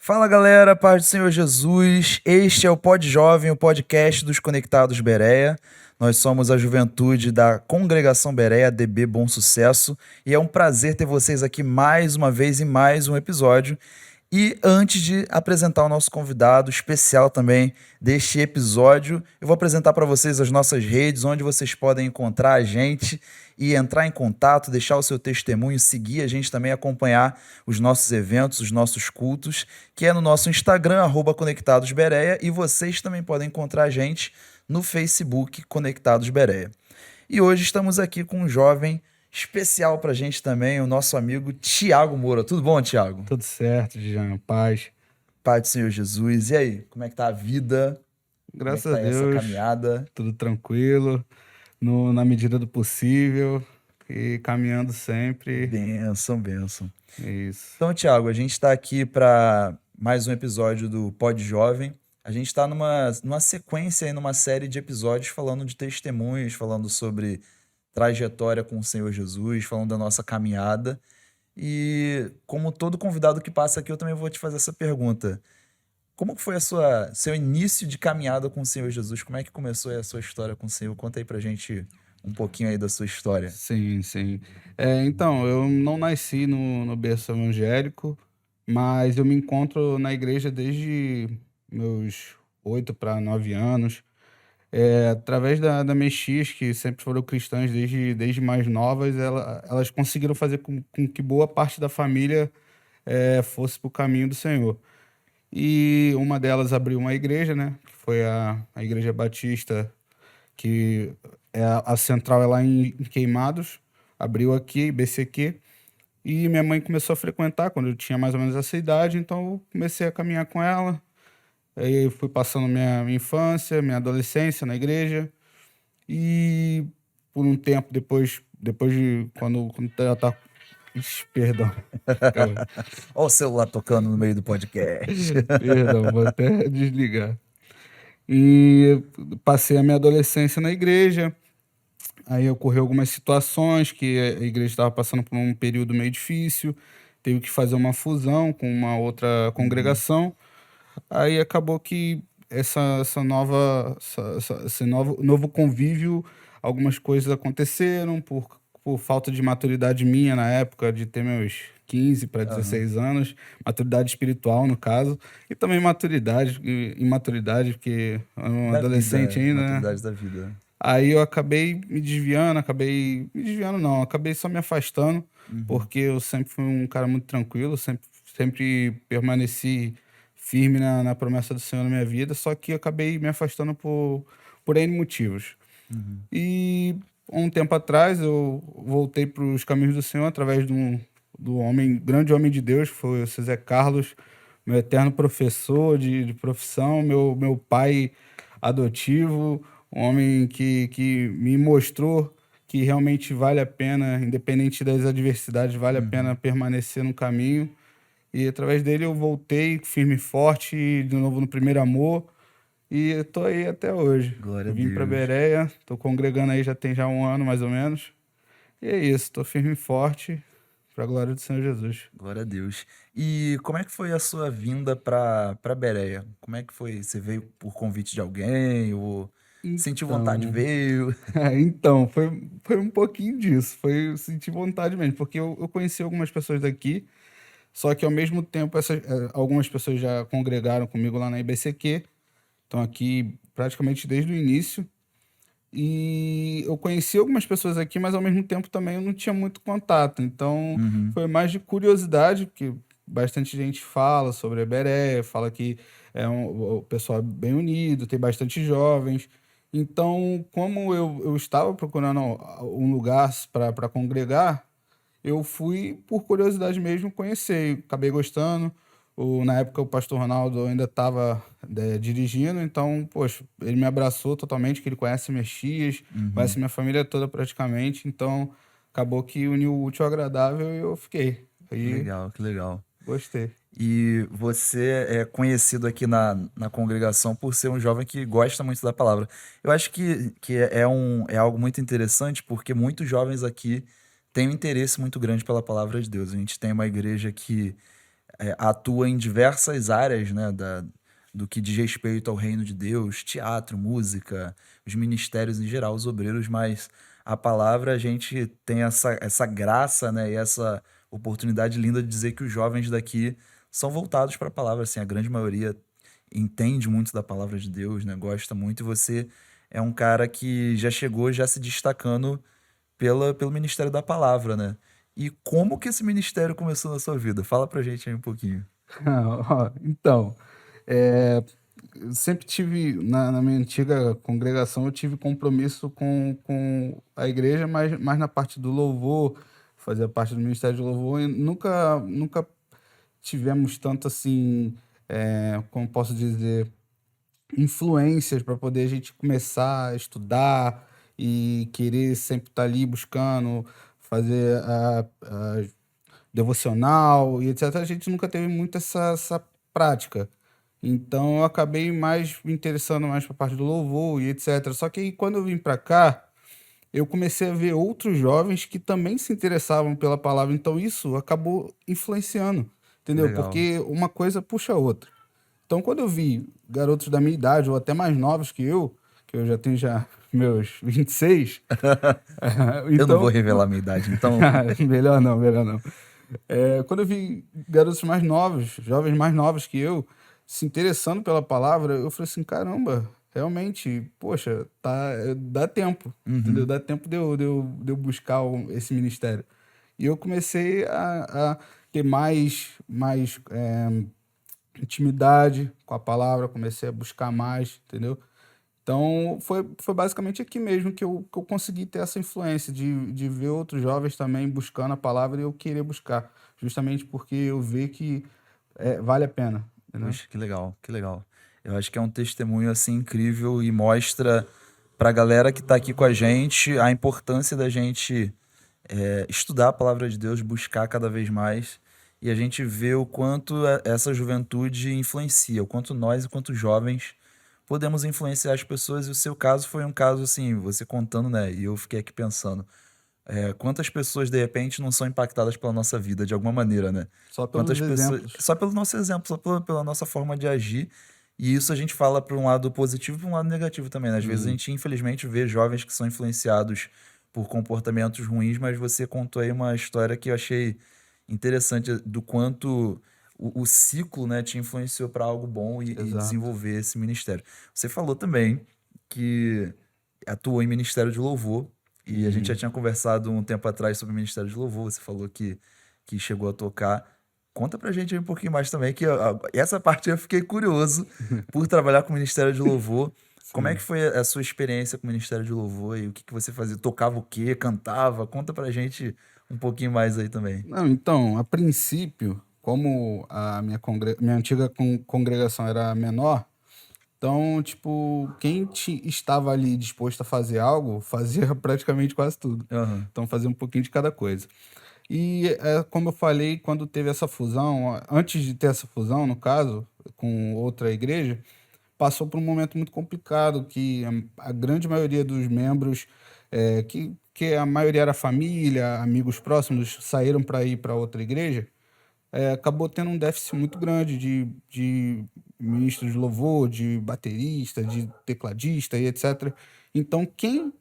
Fala galera, paz do Senhor Jesus. Este é o Pod Jovem, o podcast dos Conectados Bereia. Nós somos a juventude da Congregação Bereia, DB Bom Sucesso, e é um prazer ter vocês aqui mais uma vez em mais um episódio. E antes de apresentar o nosso convidado especial também deste episódio, eu vou apresentar para vocês as nossas redes, onde vocês podem encontrar a gente e entrar em contato, deixar o seu testemunho, seguir a gente também, acompanhar os nossos eventos, os nossos cultos, que é no nosso Instagram, @conectadosbereia, e vocês também podem encontrar a gente no Facebook, Conectados Bereia. E hoje estamos aqui com um jovem especial pra gente também, o nosso amigo Tiago Moura. Tudo bom, Tiago? Tudo certo, Jean. Paz. Pai do Senhor Jesus. E aí, como é que tá a vida? Como é que Graças a tá essa Deus, caminhada? tudo tranquilo, na medida do possível e caminhando sempre. Bênção, bênção. É isso. Então, Tiago, a gente está aqui para mais um episódio do Pod Jovem. A gente está numa sequência aí, numa série de episódios falando de testemunhos, falando sobre trajetória com o Senhor Jesus, falando da nossa caminhada. E como todo convidado que passa aqui, eu também vou te fazer essa pergunta. Como que foi seu início de caminhada com o Senhor Jesus? Como é que começou aí a sua história com o Senhor? Conta aí pra gente um pouquinho aí da sua história. Sim, sim. Então, eu não nasci no berço evangélico, mas eu me encontro na igreja desde meus 8 para 9 anos. Através da minhas tias, que sempre foram cristãs desde mais novas, elas conseguiram fazer com que boa parte da família fosse para o caminho do Senhor. E uma delas abriu uma igreja, né? Que foi a Igreja Batista, que a central é lá em Queimados. Abriu aqui, BCQ. E minha mãe começou a frequentar quando eu tinha mais ou menos essa idade, então eu comecei a caminhar com ela. Aí eu fui passando minha infância, minha adolescência na igreja. E por um tempo depois de quando ela tá. Ixi, perdão. Calma. Olha o celular tocando no meio do podcast. Perdão, vou até desligar. E passei a minha adolescência na igreja. Aí ocorreu algumas situações que a igreja estava passando por um período meio difícil, teve que fazer uma fusão com uma outra Uhum, congregação. Aí acabou que esse novo convívio, algumas coisas aconteceram por falta de maturidade minha na época, de ter meus 15 para aham. 16 anos, maturidade espiritual, no caso, e também maturidade, imaturidade, porque eu era um Da adolescente vida, ainda, né? maturidade da vida. Aí eu acabei me desviando não, acabei só me afastando, Uhum, porque eu sempre fui um cara muito tranquilo, sempre permaneci firme na promessa do Senhor na minha vida, só que eu acabei me afastando por N motivos. uhum, E um tempo atrás eu voltei para os caminhos do Senhor através do grande homem de Deus, que foi o José Carlos, meu eterno professor de profissão, meu pai adotivo, um homem que me mostrou que realmente vale a pena, independente das adversidades, vale a pena uhum. permanecer no caminho. E através dele eu voltei firme e forte, de novo no primeiro amor, e eu tô aí até hoje. Glória a Vim para Deus. Bereia, tô congregando aí já tem um ano mais ou menos. E é isso, tô firme e forte, para a glória do Senhor Jesus. Glória a Deus. E como é que foi a sua vinda para Bereia? Como é que foi? Você veio por convite de alguém ou sentiu vontade, Então, veio? então foi um pouquinho disso. Foi eu senti vontade mesmo, porque eu conheci algumas pessoas daqui, só que ao mesmo tempo algumas pessoas já congregaram comigo lá na IBCQ, estão aqui praticamente desde o início. E eu conheci algumas pessoas aqui, mas ao mesmo tempo também eu não tinha muito contato. Então Uhum, foi mais de curiosidade, porque bastante gente fala sobre a Iberé, fala que o pessoal é bem unido, tem bastante jovens. Então, como eu estava procurando um lugar para congregar, eu fui por curiosidade mesmo conhecer, acabei gostando. Na época o pastor Ronaldo ainda estava dirigindo, então, poxa, ele me abraçou totalmente, que ele conhece minhas tias, conhece uhum. minha família toda praticamente, então acabou que uniu o útil ao agradável e eu fiquei. Que Aí legal, que legal. gostei. E você é conhecido aqui na congregação por ser um jovem que gosta muito da palavra. Eu acho que é algo muito interessante porque muitos jovens aqui têm um interesse muito grande pela palavra de Deus. A gente tem uma igreja que atua em diversas áreas, né, do que diz respeito ao reino de Deus, teatro, música, os ministérios em geral, os obreiros, mas a palavra a gente tem essa graça, né, e essa oportunidade linda de dizer que os jovens daqui são voltados para a palavra, assim, a grande maioria entende muito da palavra de Deus, né, gosta muito, e você é um cara que já chegou já se destacando pelo ministério da palavra, né? E como que esse ministério começou na sua vida? Fala pra gente aí um pouquinho. Ó, então, é, eu sempre tive, na minha antiga congregação, eu tive compromisso com a igreja, mas mais na parte do louvor, fazia parte do ministério de louvor, e nunca tivemos tanto assim, como posso dizer, influências para poder a gente começar a estudar e querer sempre estar ali buscando, fazer a devocional e etc. A gente nunca teve muito essa prática. Então eu acabei mais me interessando mais para a parte do louvor e etc. Só que aí quando eu vim para cá, eu comecei a ver outros jovens que também se interessavam pela palavra. Então isso acabou influenciando, entendeu? Legal. Porque uma coisa puxa a outra. Então, quando eu vi garotos da minha idade, ou até mais novos que eu já tenho já meus 26, Eu não vou então, revelar minha idade, então. melhor não, melhor não. Quando eu vi garotos mais novos, jovens mais novos que eu, se interessando pela palavra, eu falei assim, caramba, realmente, poxa, dá tempo, entendeu? Uhum. Dá tempo de eu buscar esse ministério. E eu comecei a ter mais intimidade com a palavra, comecei a buscar mais, entendeu? Então, foi basicamente aqui mesmo que eu consegui ter essa influência de ver outros jovens também buscando a palavra e eu querer buscar, justamente porque eu vejo que vale a pena, entendeu? Poxa, que legal, que legal. Eu acho que é um testemunho assim incrível e mostra pra galera que tá aqui com a gente a importância da gente estudar a palavra de Deus, buscar cada vez mais. E a gente vê o quanto essa juventude influencia, o quanto nós, enquanto jovens, podemos influenciar as pessoas. E o seu caso foi um caso assim, você contando, né? E eu fiquei aqui pensando, quantas pessoas de repente não são impactadas pela nossa vida de alguma maneira, né? Só pelos Quantas pessoas, exemplos. só pelo nosso exemplo, só pela nossa forma de agir. E isso a gente fala para um lado positivo e para um lado negativo também, né? Às vezes a Sim, gente, infelizmente, vê jovens que são influenciados por comportamentos ruins, mas você contou aí uma história que eu achei interessante do quanto o ciclo, né, te influenciou para algo bom e exato. desenvolver esse ministério. Você falou também que atuou em Ministério de Louvor, e a gente já Uhum. tinha conversado um tempo atrás sobre o Ministério de Louvor, você falou que chegou a tocar. Conta pra gente aí um pouquinho mais também, que essa parte eu fiquei curioso por trabalhar com o Ministério de Louvor. Como é que Sim. foi a sua experiência com o Ministério de Louvor e o que você fazia? Tocava o quê? Cantava? Conta pra gente um pouquinho mais aí também. Não, então, a princípio, como a minha antiga congregação era menor, então, tipo, quem estava ali disposto a fazer algo, fazia praticamente quase tudo. Aham. Então, fazia um pouquinho de cada coisa. E, como eu falei, quando teve essa fusão, antes de ter essa fusão, no caso, com outra igreja, passou por um momento muito complicado, que a grande maioria dos membros, que a maioria era família, amigos próximos, saíram para ir para outra igreja, acabou tendo um déficit muito grande de ministro de louvor, de baterista, de tecladista e etc. Então, quem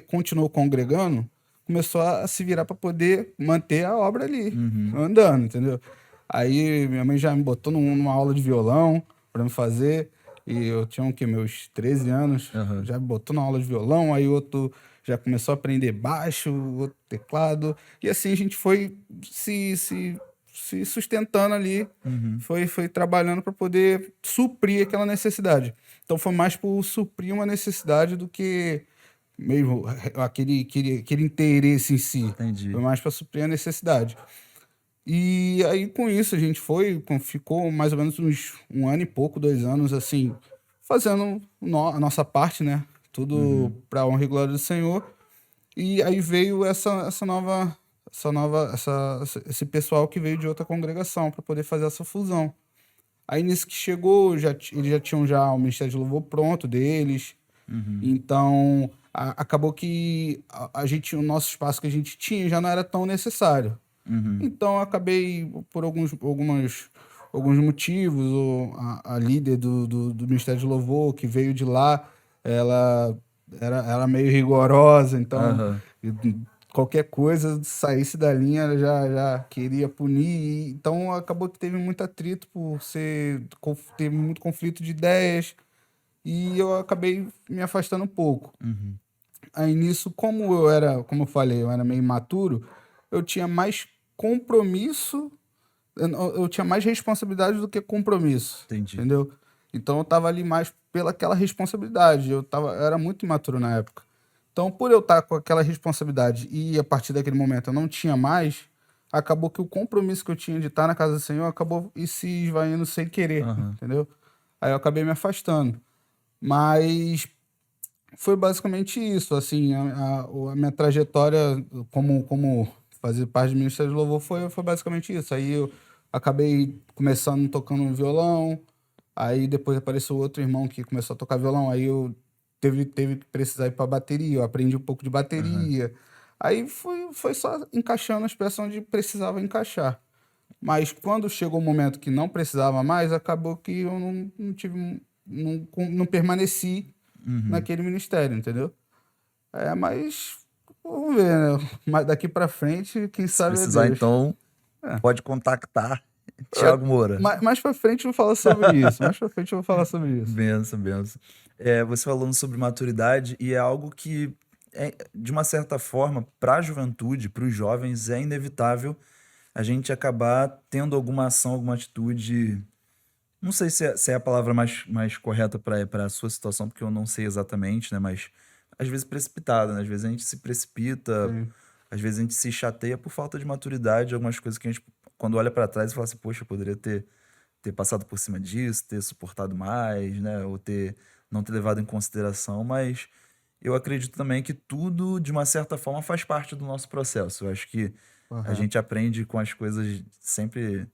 continuou congregando começou a se virar para poder manter a obra ali, Uhum. andando, entendeu? Aí minha mãe já me botou numa aula de violão para me fazer, e eu tinha o quê? Meus 13 anos, Aham. já me botou na aula de violão, aí outro já começou a aprender baixo, outro teclado, e assim a gente foi se sustentando ali, Uhum. foi trabalhando para poder suprir aquela necessidade. Então foi mais por suprir uma necessidade do que mesmo aquele interesse em si. Foi Entendi. mais para suprir a necessidade. E aí com isso a gente ficou mais ou menos uns um ano e pouco, 2 anos assim, fazendo a nossa parte, né? Tudo Uhum. para a honra e glória do Senhor. E aí veio esse pessoal que veio de outra congregação para poder fazer essa fusão. Aí nisso que chegou, eles já tinham já o Ministério de Louvor pronto deles. Uhum. Então acabou que o nosso espaço que a gente tinha já não era tão necessário. Uhum. Então, eu acabei, por alguns motivos, a líder do Ministério de Louvor, que veio de lá, ela era meio rigorosa, então Aham. qualquer coisa saísse da linha, ela já queria punir. Então, acabou que teve muito atrito teve muito conflito de ideias, e eu acabei me afastando um pouco. Uhum. Aí nisso, como eu falei, eu era meio imaturo, eu tinha mais compromisso, eu tinha mais responsabilidade do que compromisso, Entendi. entendeu? Então eu tava ali mais pelaquela responsabilidade, eu era muito imaturo na época. Então, por eu estar com aquela responsabilidade e a partir daquele momento eu não tinha mais, acabou que o compromisso que eu tinha de estar na casa do Senhor acabou se esvaindo sem querer, Aham. entendeu? Aí eu acabei me afastando. Mas foi basicamente isso, assim, a minha trajetória como fazer parte do Ministério do Louvor foi basicamente isso. Aí eu acabei começando tocando um violão, aí depois apareceu outro irmão que começou a tocar violão, aí eu teve que precisar ir para bateria, eu aprendi um pouco de Aham. bateria. Aí foi só encaixando as peças onde precisava encaixar. Mas quando chegou o momento que não precisava mais, acabou que eu não tive, não permaneci Uhum. naquele ministério, entendeu? Mas vamos ver, né? Mas daqui pra frente, quem Se sabe é precisar, Deus. então, É. pode contactar Thiago Moura. Mais pra frente eu vou falar sobre isso. Mais pra frente eu vou falar sobre isso. Benção, benção. Você falando sobre maturidade, e é algo que, de uma certa forma, para a juventude, para os jovens, é inevitável a gente acabar tendo alguma ação, alguma atitude. Não sei se é a palavra mais correta para a sua situação, porque eu não sei exatamente, né? Mas às vezes precipitada, né? Às vezes a gente se precipita, Sim. às vezes a gente se chateia por falta de maturidade, algumas coisas que a gente, quando olha para trás, e fala assim, poxa, eu poderia ter passado por cima disso, ter suportado mais, né? Ou não ter levado em consideração, mas eu acredito também que tudo, de uma certa forma, faz parte do nosso processo. Eu acho que a Correto. gente aprende com as coisas sempre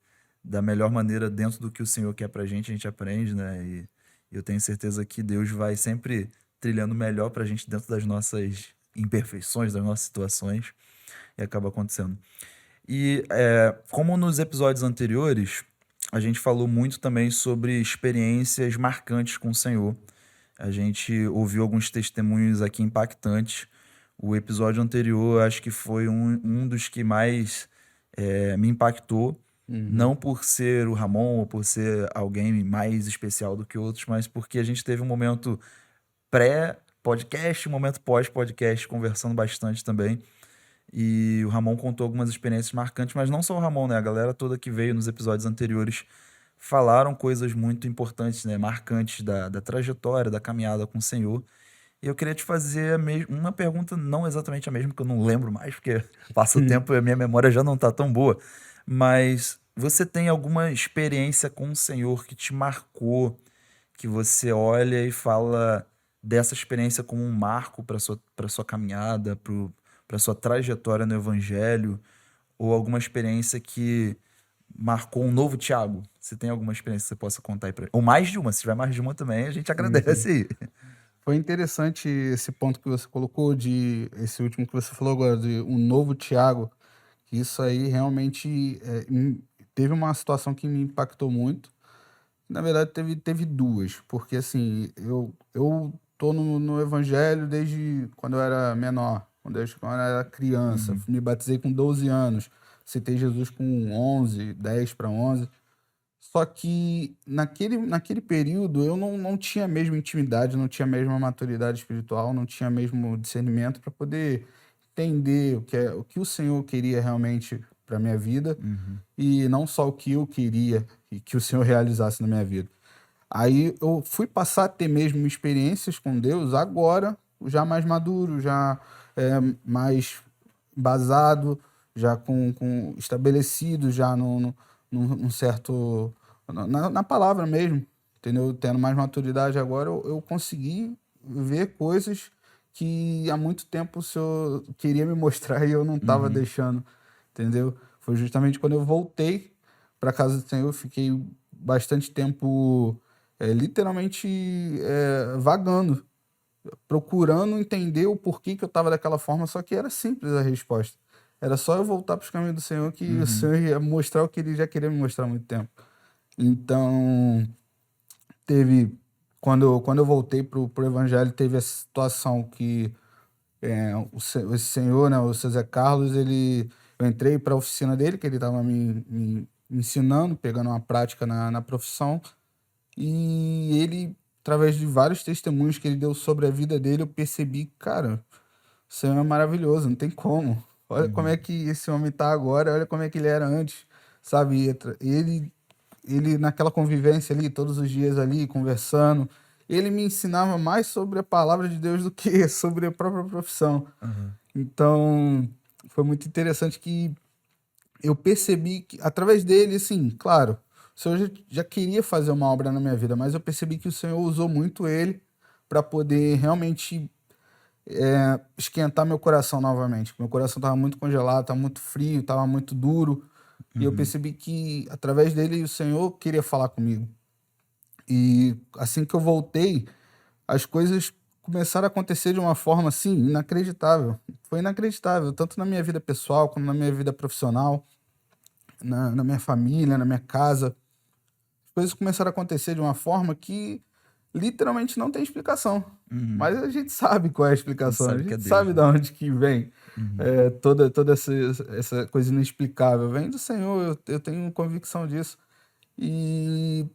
da melhor maneira dentro do que o Senhor quer pra gente, a gente aprende, né? E eu tenho certeza que Deus vai sempre trilhando o melhor pra gente dentro das nossas imperfeições, das nossas situações, e acaba acontecendo. E como nos episódios anteriores, a gente falou muito também sobre experiências marcantes com o Senhor. A gente ouviu alguns testemunhos aqui impactantes. O episódio anterior, acho que foi um dos que mais me impactou. Uhum. Não por ser o Ramon ou por ser alguém mais especial do que outros, mas porque a gente teve um momento pré-podcast, um momento pós-podcast, conversando bastante também. E o Ramon contou algumas experiências marcantes, mas não só o Ramon, né? A galera toda que veio nos episódios anteriores falaram coisas muito importantes, né? Marcantes da trajetória, da caminhada com o Senhor. E eu queria te fazer uma pergunta, não exatamente a mesma, que eu não lembro mais, porque passa o tempo e a minha memória já não tá tão boa. Mas você tem alguma experiência com o Senhor que te marcou, que você olha e fala dessa experiência como um marco para sua caminhada, para sua trajetória no Evangelho, ou alguma experiência que marcou um novo Thiago? Você tem alguma experiência que você possa contar aí pra Ou mais de uma, se tiver mais de uma também, a gente Sim, sim. agradece aí. Foi interessante esse ponto que você colocou, esse último que você falou agora, de um novo Thiago, que isso aí realmente teve uma situação que me impactou muito. Na verdade, teve duas, porque assim, eu tô no evangelho desde quando eu era menor, desde quando eu era criança. Uhum, Me batizei com 12 anos, citei Jesus com 11, 10 para 11. Só que naquele período eu não tinha a mesma intimidade, não tinha a mesma maturidade espiritual, não tinha o mesmo discernimento para poder entender o que o Senhor queria realmente para minha vida uhum, e não só o que eu queria e que o Senhor realizasse na minha vida. Aí eu fui passar a ter mesmo experiências com Deus agora, já mais maduro, já mais embasado, já com estabelecido, já num certo. Na palavra mesmo, entendeu? Tendo mais maturidade agora, eu consegui ver coisas que há muito tempo o Senhor queria me mostrar e eu não estava uhum, deixando, entendeu? Foi justamente quando eu voltei para casa do Senhor, eu fiquei bastante tempo literalmente vagando, procurando entender o porquê que eu estava daquela forma, só que era simples a resposta. Era só eu voltar para os caminhos do Senhor que o Uhum. Senhor ia mostrar o que ele já queria me mostrar há muito tempo. Então, teve... Quando eu voltei pro evangelho, teve a situação que esse senhor, né, o seu Zé Carlos, eu entrei para a oficina dele, que ele estava me ensinando, pegando uma prática na profissão, e ele, através de vários testemunhos que ele deu sobre a vida dele, eu percebi, cara, o Senhor é maravilhoso, não tem como. Olha como é Uhum. que esse homem tá agora, olha como é que ele era antes, sabe? Ele naquela convivência ali, todos os dias ali, conversando, ele me ensinava mais sobre a palavra de Deus do que sobre a própria profissão. Uhum. Então, foi muito interessante que eu percebi que, através dele, assim, claro, o Senhor já queria fazer uma obra na minha vida, mas eu percebi que o Senhor usou muito ele para poder realmente esquentar meu coração novamente. Meu coração estava muito congelado, estava muito frio, estava muito duro. E eu Uhum. percebi que, através dele, o Senhor queria falar comigo. E assim que eu voltei, as coisas começaram a acontecer de uma forma, assim, inacreditável. Foi inacreditável, tanto na minha vida pessoal, como na minha vida profissional, na minha família, na minha casa. As coisas começaram a acontecer de uma forma que literalmente não tem explicação. Uhum. Mas a gente sabe qual é a A gente explicação, a sabe que é gente Deus, sabe de né? onde que vem Uhum. toda essa coisa inexplicável. Vem do Senhor, eu tenho convicção disso. E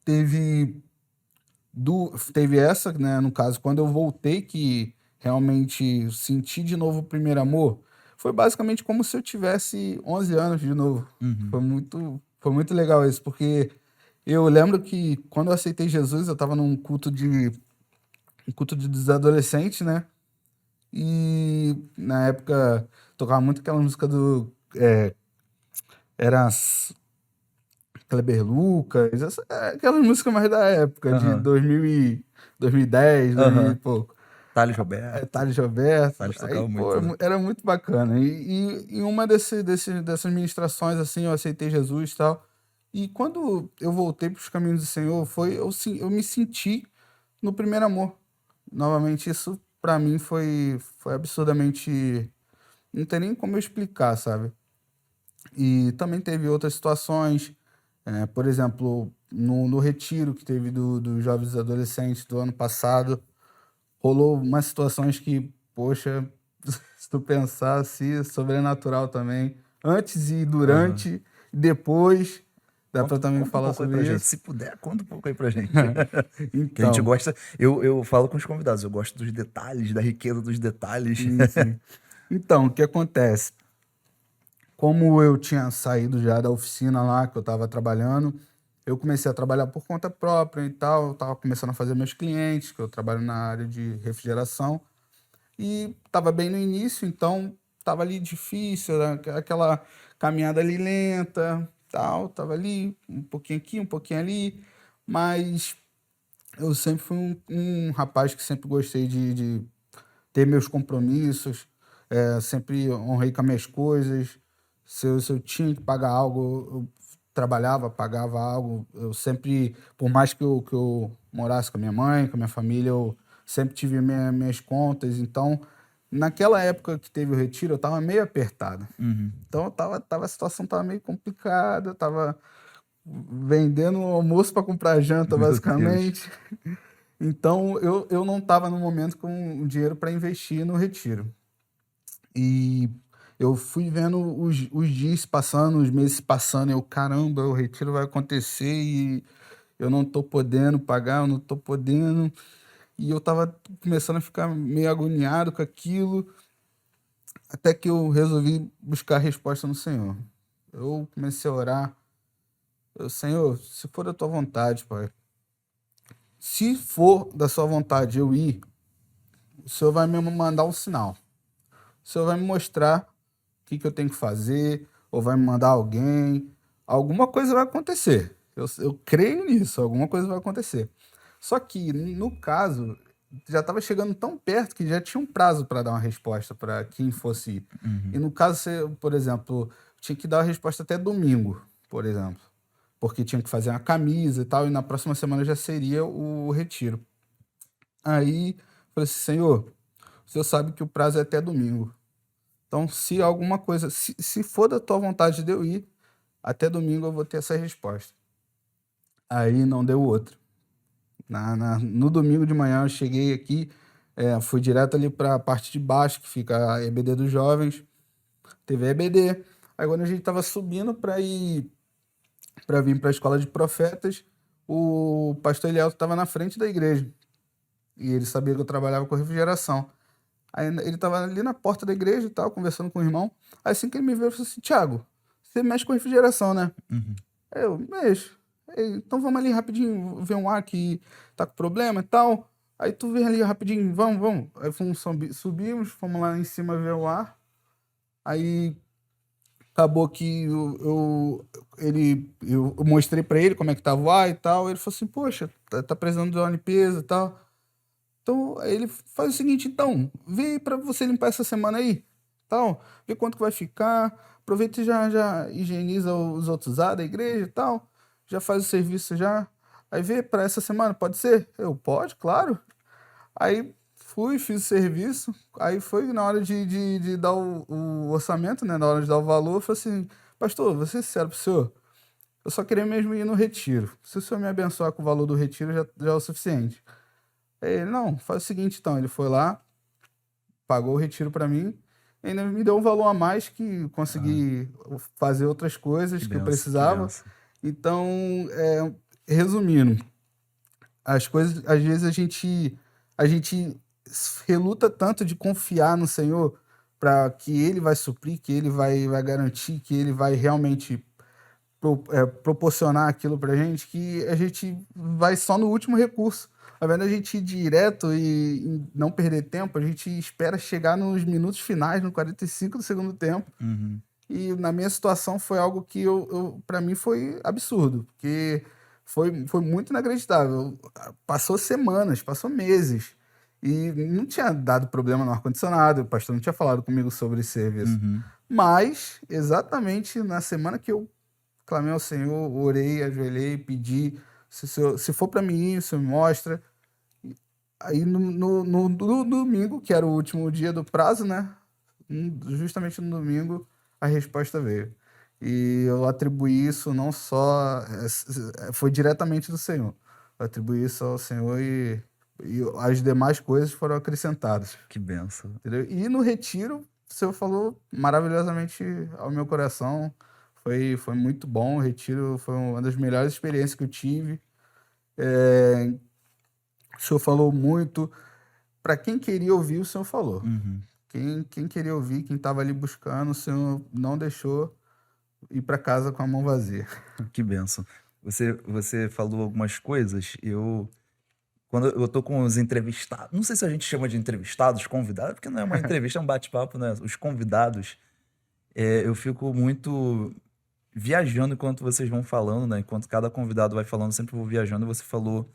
teve, teve essa, né, no caso, quando eu voltei, que realmente senti de novo o primeiro amor, foi basicamente como se eu tivesse 11 anos de novo. Uhum. Foi muito legal isso, porque eu lembro que quando eu aceitei Jesus, eu estava num um culto de dos adolescentes, né? E na época tocava muito aquela música do. Era Kleber Lucas, aquela música mais da época, de Aham. 2000 2010, 2000 e Aham. pouco. Thales Roberto. Thales Roberto, Thales aí, tocava pô, muito, né? era muito bacana. E em uma dessas ministrações, assim, eu aceitei Jesus e tal. E quando eu voltei para os caminhos do Senhor, eu me senti no primeiro amor. Novamente, isso para mim foi absurdamente. Não tem nem como eu explicar, sabe? E também teve outras situações, por exemplo, no retiro que teve dos jovens e adolescentes do ano passado, rolou umas situações que, poxa, se tu pensar assim, sobrenatural também. Antes e Aham. durante, e depois, dá para também Conta um falar pouco aí pra sobre gente. isso. Se puder, conta um pouco aí pra gente. Que a gente Então, gosta. Eu falo com os convidados, eu gosto dos detalhes, da riqueza dos detalhes. sim, sim. Então, o que acontece? Como eu tinha saído já da oficina lá que eu estava trabalhando, eu comecei a trabalhar por conta própria e tal. Eu estava começando a fazer meus clientes, que eu trabalho na área de refrigeração. E estava bem no início, então estava ali difícil, né? Aquela caminhada ali lenta, tal. Tava ali, um pouquinho aqui, um pouquinho ali. Mas eu sempre fui um rapaz que sempre gostei de ter meus compromissos, sempre honrei com as minhas coisas. Se eu tinha que pagar algo, eu trabalhava, pagava algo. Eu sempre, por mais que eu morasse com a minha mãe, com a minha família, eu sempre tive minhas contas. Então, naquela época que teve o retiro, eu estava meio apertado. Uhum. Então, a situação estava meio complicada, eu estava vendendo o almoço para comprar janta, Meu Deus. basicamente. Então, eu não estava no momento com o dinheiro para investir no retiro. E eu fui vendo os dias passando, os meses passando, eu, caramba, o retiro vai acontecer e eu não tô podendo pagar, eu não tô podendo. E eu tava começando a ficar meio agoniado com aquilo, até que eu resolvi buscar resposta no Senhor. Eu comecei a orar, Senhor, se for da tua vontade, Pai, se for da sua vontade eu ir, o Senhor vai me mandar um sinal. O Senhor vai me mostrar que eu tenho que fazer, ou vai me mandar alguém, alguma coisa vai acontecer. Eu creio nisso, alguma coisa vai acontecer. Só que, no caso, já estava chegando tão perto que já tinha um prazo para dar uma resposta para quem fosse ir. E Uhum. no caso, você, por exemplo, tinha que dar a resposta até domingo, por exemplo, porque tinha que fazer uma camisa e tal, e na próxima semana já seria o retiro. Aí, falei assim, Senhor, o Senhor sabe que o prazo é até domingo. Então, se alguma coisa, se for da tua vontade de eu ir, até domingo eu vou ter essa resposta. Aí não deu outra. No domingo de manhã eu cheguei aqui, fui direto ali para a parte de baixo, que fica a EBD dos jovens. Teve a EBD. Aí quando a gente tava subindo para vir para a escola de profetas, o pastor Elielto estava na frente da igreja. E ele sabia que eu trabalhava com refrigeração. Aí ele tava ali na porta da igreja e tal, conversando com o irmão. Aí assim que ele me viu, ele falou assim: Thiago, você mexe com refrigeração, né? Uhum. Aí eu, mexo. Aí, então vamos ali rapidinho ver um ar que tá com problema e tal. Aí tu vem ali rapidinho, vamos. Aí subimos, fomos lá em cima ver o ar. Aí acabou que eu mostrei pra ele como é que tava o ar e tal. Ele falou assim: poxa, tá precisando de uma limpeza e tal. Então, aí ele faz o seguinte, então, vê aí pra você limpar essa semana aí, tal, vê quanto que vai ficar, aproveita e já higieniza os outros ar da igreja e tal, já faz o serviço já, aí vê pra essa semana, pode ser? Eu, pode, claro. Aí fui, fiz o serviço, aí foi na hora de dar o orçamento, né, na hora de dar o valor, eu falei assim, pastor, vou ser sincero pro senhor, eu só queria mesmo ir no retiro, se o senhor me abençoar com o valor do retiro já é o suficiente. Aí ele, não, faz o seguinte então, ele foi lá, pagou o retiro para mim, e ainda me deu um valor a mais que Ah, consegui fazer outras que coisas que eu benção, que precisava. benção. Então, resumindo, as coisas, às vezes a gente reluta tanto de confiar no Senhor para que Ele vai suprir, que Ele vai garantir, que Ele vai realmente proporcionar aquilo pra gente, que a gente vai só no último recurso. Ao invés da gente ir direto e não perder tempo, a gente espera chegar nos minutos finais, no 45 do segundo tempo. Uhum. E na minha situação foi algo que para mim foi absurdo, porque foi muito inacreditável. Passou semanas, passou meses. E não tinha dado problema no ar-condicionado, o pastor não tinha falado comigo sobre esse serviço. Uhum. Mas, exatamente na semana que eu clamei ao Senhor, orei, ajoelhei, pedi. Se for para mim, o Senhor me mostra. Aí no domingo, que era o último dia do prazo, né? Justamente no domingo, a resposta veio. E eu atribuí isso não só. Foi diretamente do Senhor. Eu atribuí isso ao Senhor e as demais coisas foram acrescentadas. Que benção. Entendeu? E no retiro, o Senhor falou maravilhosamente ao meu coração. Foi muito bom. O retiro foi uma das melhores experiências que eu tive. O Senhor falou muito. Para quem queria ouvir, o Senhor falou. Uhum. Quem queria ouvir, quem estava ali buscando, o Senhor não deixou ir para casa com a mão vazia. Que benção. Você falou algumas coisas, quando eu tô com os entrevistados, não sei se a gente chama de entrevistados, convidados, porque não é uma entrevista, é um bate-papo, né? Os convidados, eu fico muito viajando enquanto vocês vão falando, né? Enquanto cada convidado vai falando, eu sempre vou viajando. E você falou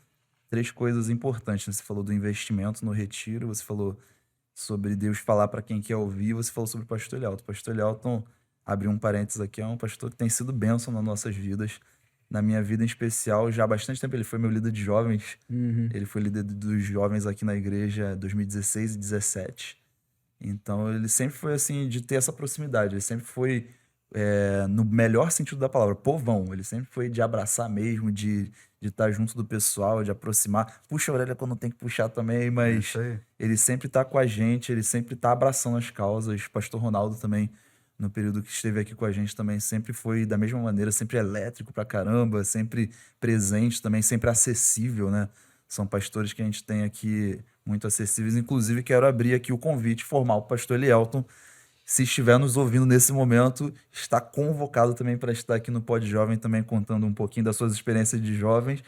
três coisas importantes, né? Você falou do investimento no retiro, você falou sobre Deus falar para quem quer ouvir, você falou sobre o pastor Elielton. O pastor Elielton, abri um parênteses aqui, é um pastor que tem sido bênção nas nossas vidas. Na minha vida em especial, já há bastante tempo ele foi meu líder de jovens. Uhum. Ele foi líder dos jovens aqui na igreja em 2016 e 2017. Então ele sempre foi assim, de ter essa proximidade. Ele sempre foi, no melhor sentido da palavra, povão. Ele sempre foi de abraçar mesmo, de estar junto do pessoal, de aproximar. Puxa a orelha quando tem que puxar também, É mas isso aí. ele sempre tá com a gente, ele sempre tá abraçando as causas. Pastor Ronaldo também, no período que esteve aqui com a gente também, sempre foi da mesma maneira, sempre elétrico pra caramba, sempre presente também, sempre acessível, né? São pastores que a gente tem aqui muito acessíveis. Inclusive, quero abrir aqui o convite formal para o pastor Elielton. Se estiver nos ouvindo nesse momento, está convocado também para estar aqui no Pod Jovem, também contando um pouquinho das suas experiências de jovem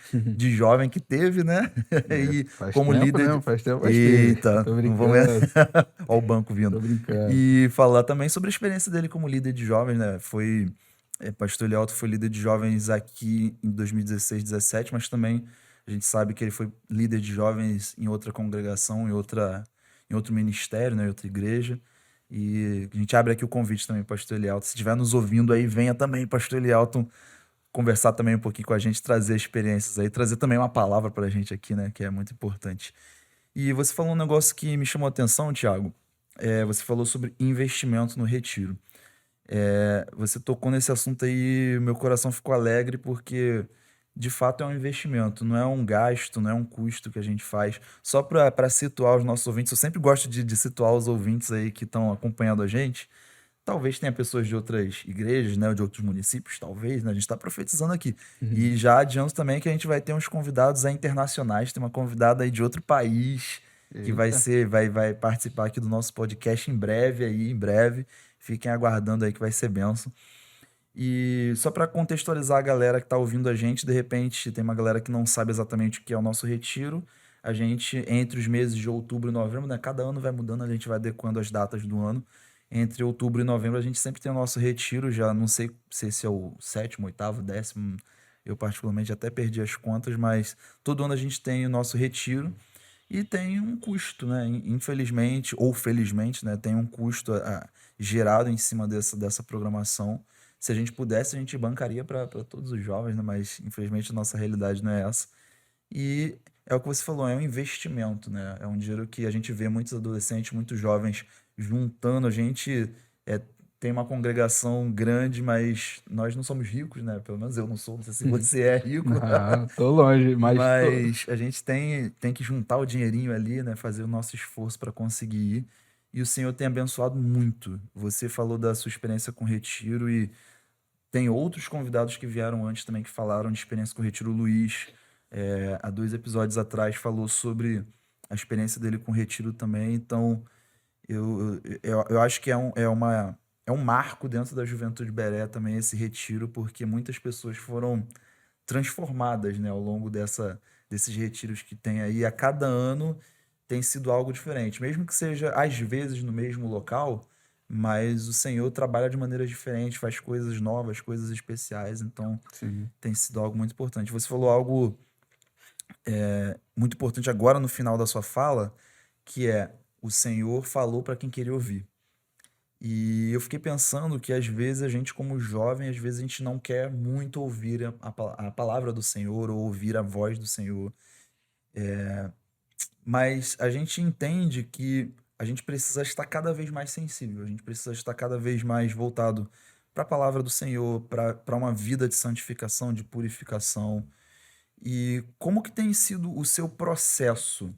que teve, né? E Faz como tempo, líder né? de... Faz tempo, mas teve. Eita, Tô não vamos... brincando, Olha o banco vindo. tô brincando. E falar também sobre a experiência dele como líder de jovens, né? Pastor Elielton foi líder de jovens aqui em 2016, 17, mas também a gente sabe que ele foi líder de jovens em outra congregação, em outro ministério, né? Em outra igreja. E a gente abre aqui o convite também, pastor Elielton. Se estiver nos ouvindo aí, venha também, pastor Elielton, conversar também um pouquinho com a gente, trazer experiências aí, trazer também uma palavra pra gente aqui, né? Que é muito importante. E você falou um negócio que me chamou a atenção, Thiago. você falou sobre investimento no retiro. Você tocou nesse assunto aí, meu coração ficou alegre porque de fato é um investimento, não é um gasto, não é um custo que a gente faz. Só para situar os nossos ouvintes, eu sempre gosto de situar os ouvintes aí que estão acompanhando a gente. Talvez tenha pessoas de outras igrejas, né, ou de outros municípios, talvez, né? A gente está profetizando aqui. Uhum. E já adianto também que a gente vai ter uns convidados aí internacionais, tem uma convidada aí de outro país que Eita. vai participar aqui do nosso podcast em breve aí, em breve. Fiquem aguardando aí que vai ser bênção. E só para contextualizar a galera que está ouvindo a gente, de repente tem uma galera que não sabe exatamente o que é o nosso retiro. A gente, entre os meses de outubro e novembro, né? Cada ano vai mudando, a gente vai adequando as datas do ano. Entre outubro e novembro a gente sempre tem o nosso retiro, já não sei se esse é o sétimo, oitavo, décimo, eu particularmente até perdi as contas, mas todo ano a gente tem o nosso retiro e tem um custo, né? Infelizmente ou felizmente, né? Tem um custo gerado em cima dessa programação. Se a gente pudesse, a gente bancaria para todos os jovens, né? Mas infelizmente a nossa realidade não é essa. E é o que você falou, é um investimento, né? É um dinheiro que a gente vê muitos adolescentes, muitos jovens juntando. A gente é, tem uma congregação grande, mas nós não somos ricos, né? Pelo menos eu não sou, não sei se você é rico. Não, tô longe, mas tô. Mas a gente tem que juntar o dinheirinho ali, né? Fazer o nosso esforço para conseguir ir. E o Senhor tem abençoado muito. Você falou da sua experiência com retiro e tem outros convidados que vieram antes também que falaram de experiência com o retiro. O Luiz, há 2 episódios atrás, falou sobre a experiência dele com o retiro também. Então, eu acho que é um marco dentro da Juventude Beré também esse retiro, porque muitas pessoas foram transformadas, né, ao longo desses retiros que tem aí. A cada ano tem sido algo diferente, mesmo que seja às vezes no mesmo local, mas o Senhor trabalha de maneiras diferentes, faz coisas novas, coisas especiais, então Sim. tem sido algo muito importante. Você falou algo muito importante agora no final da sua fala, que é o Senhor falou para quem queria ouvir. E eu fiquei pensando que às vezes a gente, como jovem, às vezes a gente não quer muito ouvir a palavra do Senhor ou ouvir a voz do Senhor. Mas a gente entende que a gente precisa estar cada vez mais sensível, a gente precisa estar cada vez mais voltado para a palavra do Senhor, para uma vida de santificação, de purificação. E como que tem sido o seu processo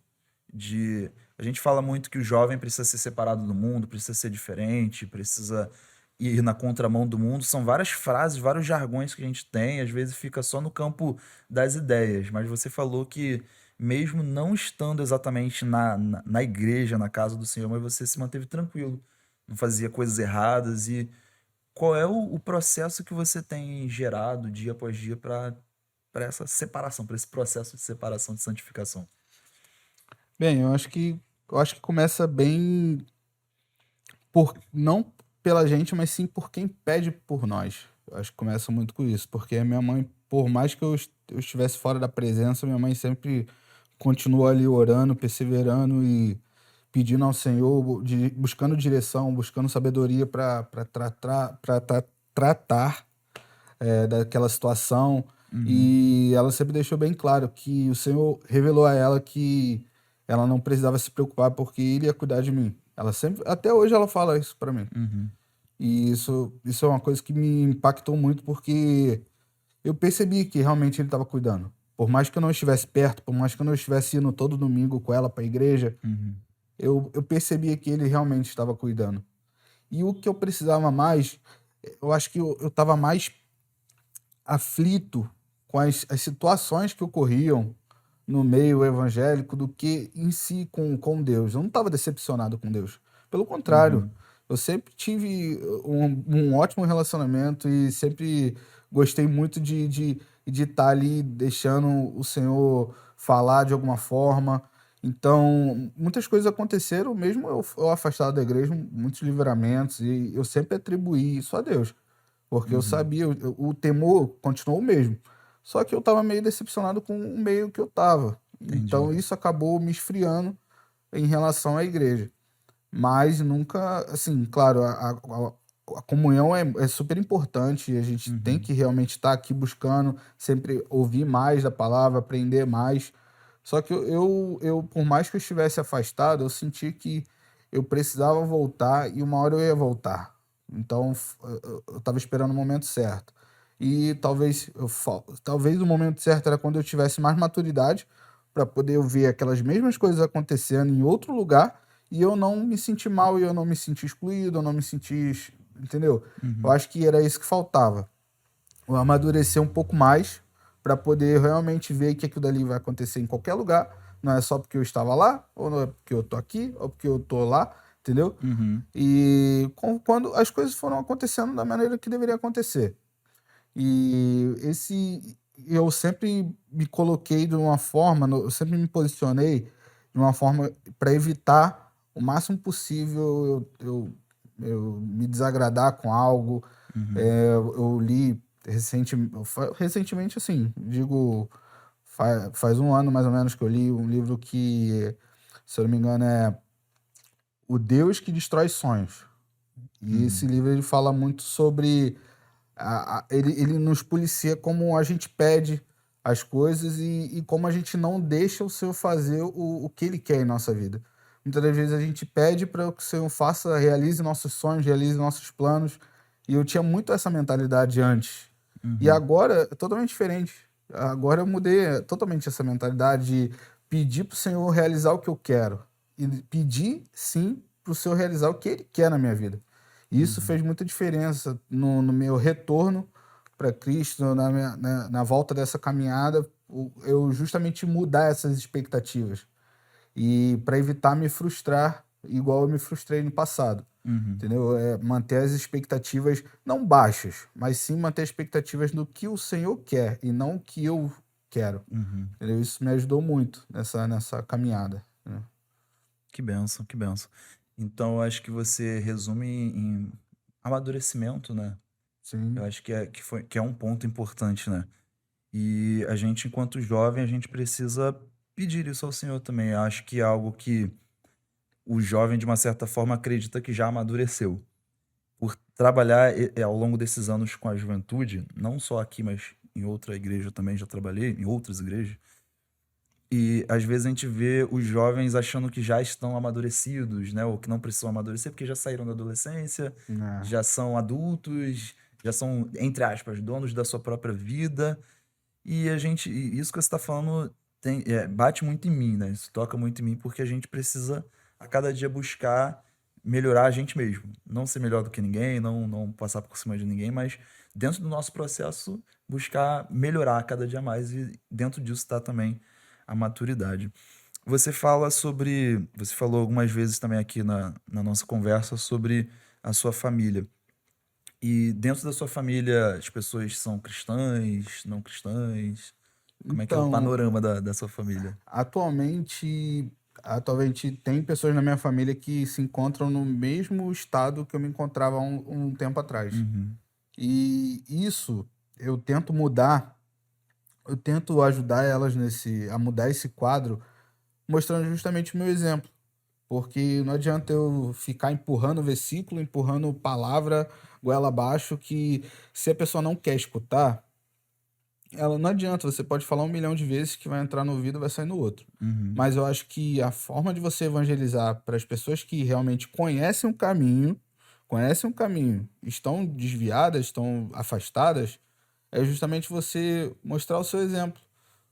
de. A gente fala muito que o jovem precisa ser separado do mundo, precisa ser diferente, precisa ir na contramão do mundo. São várias frases, vários jargões que a gente tem, às vezes fica só no campo das ideias. Mas você falou que, mesmo não estando exatamente na igreja, na casa do Senhor, mas você se manteve tranquilo, não fazia coisas erradas. E qual é o processo que você tem gerado dia após dia para essa separação, para esse processo de separação, de santificação? Bem, eu acho que começa bem por não pela gente, mas sim por quem pede por nós. Eu acho que começa muito com isso, porque a minha mãe, por mais que eu estivesse fora da presença, minha mãe sempre continuou ali orando, perseverando e pedindo ao Senhor, buscando direção, buscando sabedoria para tratar daquela situação. Uhum, E ela sempre deixou bem claro que o Senhor revelou a ela que ela não precisava se preocupar porque ele ia cuidar de mim. Ela sempre, até hoje ela fala isso para mim. uhum, E isso é uma coisa que me impactou muito porque eu percebi que realmente ele estava cuidando. Por mais que eu não estivesse perto, por mais que eu não estivesse indo todo domingo com ela para a igreja, uhum, eu percebia que ele realmente estava cuidando. E o que eu precisava mais, eu acho que eu estava mais aflito com as situações que ocorriam no meio evangélico do que em si com Deus. Eu não estava decepcionado com Deus. Pelo contrário, uhum. eu sempre tive um ótimo relacionamento e sempre gostei muito de estar ali deixando o Senhor falar de alguma forma. Então, muitas coisas aconteceram, mesmo eu afastado da igreja, muitos livramentos, e eu sempre atribuí isso a Deus. Porque eu Uhum, sabia, o temor continuou o mesmo. Só que eu estava meio decepcionado com o meio que eu estava. entendi. Então isso acabou me esfriando em relação à igreja. Mas nunca, assim, claro, a comunhão é super importante. A gente tem Uhum, que realmente estar aqui buscando, sempre ouvir mais da palavra, aprender mais. Só que por mais que eu estivesse afastado, eu senti que eu precisava voltar e uma hora eu ia voltar. Então, eu estava esperando o momento certo. E talvez o momento certo era quando eu tivesse mais maturidade para poder eu ver aquelas mesmas coisas acontecendo em outro lugar e eu não me sentir mal, e eu não me sentir excluído, eu não me sentir, entendeu? Eu Uhum. acho que era isso que faltava. Eu amadurecer um pouco mais para poder realmente ver que aquilo dali vai acontecer em qualquer lugar. Não é só porque eu estava lá, ou não é porque eu tô aqui, ou porque eu tô lá, entendeu? Uhum. E quando as coisas foram acontecendo da maneira que deveria acontecer. E eu sempre me coloquei de uma forma, eu sempre me posicionei de uma forma para evitar o máximo possível eu me desagradar com algo. Uhum. Eu li recentemente, assim, digo, faz um ano mais ou menos que eu li um livro que, se eu não me engano, é O Deus que Destrói Sonhos. E esse Uhum. livro ele fala muito sobre ele nos policia como a gente pede as coisas e como a gente não deixa o Senhor fazer o que Ele quer em nossa vida. Muitas das vezes a gente pede para que o Senhor faça, realize nossos sonhos, realize nossos planos. E eu tinha muito essa mentalidade antes. E Uhum. agora é totalmente diferente. Agora eu mudei totalmente essa mentalidade de pedir para o Senhor realizar o que eu quero. E pedir, sim, para o Senhor realizar o que Ele quer na minha vida. E isso Uhum. fez muita diferença no meu retorno para Cristo, na volta dessa caminhada, eu justamente mudar essas expectativas. E para evitar me frustrar igual eu me frustrei no passado. Uhum. Entendeu? Manter as expectativas não baixas, mas sim manter as expectativas do que o Senhor quer e não o que eu quero. Uhum. Entendeu? Isso me ajudou muito nessa caminhada, né? Que benção, que benção. Então, eu acho que você resume em amadurecimento, né? Eu Sim. acho que é um ponto importante, né? E a gente, enquanto jovem, a gente precisa pedir isso ao Senhor também. Eu acho que é algo que o jovem, de uma certa forma, acredita que já amadureceu. Por trabalhar ao longo desses anos com a juventude, não só aqui, mas em outra igreja também já trabalhei, em outras igrejas. E às vezes a gente vê os jovens achando que já estão amadurecidos, né? Ou que não precisam amadurecer porque já saíram da adolescência, É. já são adultos, já são, entre aspas, donos da sua própria vida. E isso que você está falando bate muito em mim, né? Isso toca muito em mim porque a gente precisa a cada dia buscar melhorar a gente mesmo. Não ser melhor do que ninguém, não passar por cima de ninguém, mas dentro do nosso processo buscar melhorar a cada dia mais e dentro disso está também a maturidade. Você falou algumas vezes também aqui na nossa conversa sobre a sua família. E dentro da sua família, as pessoas são cristãs, não cristãs? Como é que é o Então, panorama da sua família? atualmente, atualmente tem pessoas na minha família que se encontram no mesmo estado que eu me encontrava há um tempo atrás. Uhum. E isso eu tento mudar, eu tento ajudar elas a mudar esse quadro, mostrando justamente o meu exemplo. Porque não adianta eu ficar empurrando versículo, empurrando palavra, goela abaixo, que se a pessoa não quer escutar, ela não adianta, você pode falar 1 milhão de vezes que vai entrar no ouvido e vai sair no outro. Uhum. Mas eu acho que a forma de você evangelizar para as pessoas que realmente conhecem um caminho, estão desviadas, estão afastadas, é justamente você mostrar o seu exemplo.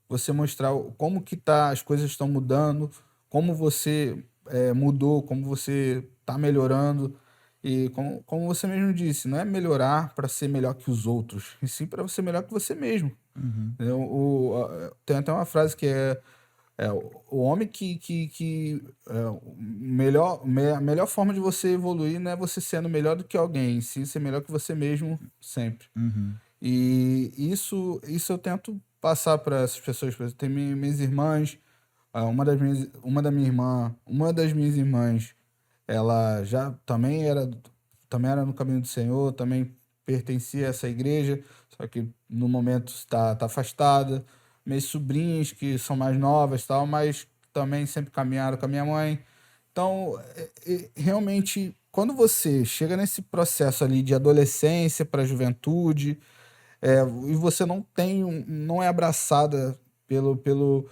Você mostrar como que tá, as coisas estão mudando, como você mudou, como você está melhorando. E como você mesmo disse, não é melhorar para ser melhor que os outros, e sim para ser melhor que você mesmo. Uhum. Entendeu? Tem até uma frase que o homem a melhor forma de você evoluir não é você sendo melhor do que alguém, sim ser melhor que você mesmo sempre. Uhum. E isso eu tento passar para essas pessoas. Por exemplo, tem minhas irmãs, uma das minhas irmãs, ela já também era no caminho do Senhor, também pertencia a essa igreja, só que no momento está afastada. Minhas sobrinhas, que são mais novas, tal, mas também sempre caminharam com a minha mãe. Então, realmente, quando você chega nesse processo ali de adolescência para juventude, e você não é abraçada pelo, pelo,